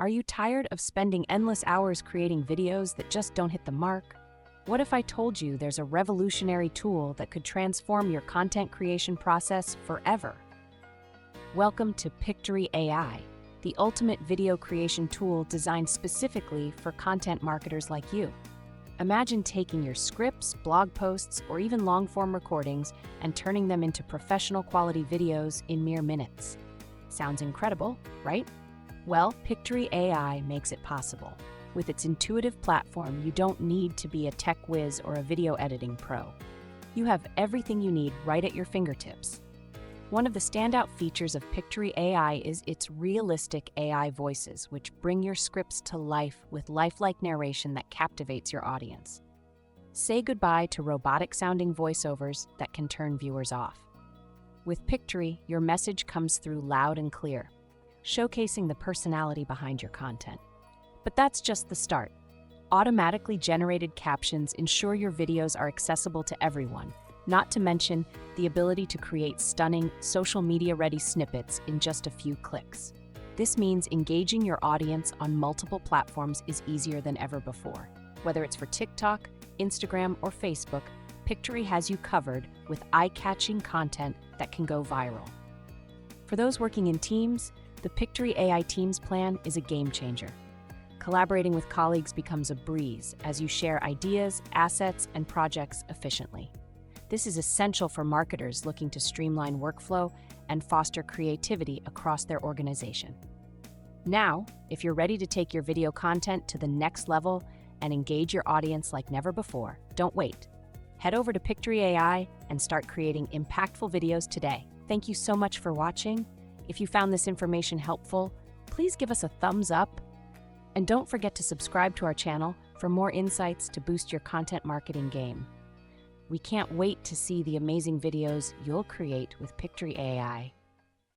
Are you tired of spending endless hours creating videos that just don't hit the mark? What if I told you there's a revolutionary tool that could transform your content creation process forever? Welcome to Pictory AI, the ultimate video creation tool designed specifically for content marketers like you. Imagine taking your scripts, blog posts, or even long-form recordings and turning them into professional quality videos in mere minutes. Sounds incredible, right? Well, Pictory AI makes it possible. With its intuitive platform, you don't need to be a tech whiz or a video editing pro. You have everything you need right at your fingertips. One of the standout features of Pictory AI is its realistic AI voices, which bring your scripts to life with lifelike narration that captivates your audience. Say goodbye to robotic-sounding voiceovers that can turn viewers off. With Pictory, your message comes through loud and clear, showcasing the personality behind your content. But that's just the start. Automatically generated captions ensure your videos are accessible to everyone, not to mention the ability to create stunning, social media-ready snippets in just a few clicks. This means engaging your audience on multiple platforms is easier than ever before. Whether it's for TikTok, Instagram, or Facebook, Pictory has you covered with eye-catching content that can go viral. For those working in teams, the Pictory AI Teams plan is a game changer. Collaborating with colleagues becomes a breeze as you share ideas, assets, and projects efficiently. This is essential for marketers looking to streamline workflow and foster creativity across their organization. Now, if you're ready to take your video content to the next level and engage your audience like never before, don't wait. Head over to Pictory AI and start creating impactful videos today. Thank you so much for watching. If you found this information helpful, please give us a thumbs up. And don't forget to subscribe to our channel for more insights to boost your content marketing game. We can't wait to see the amazing videos you'll create with Pictory AI.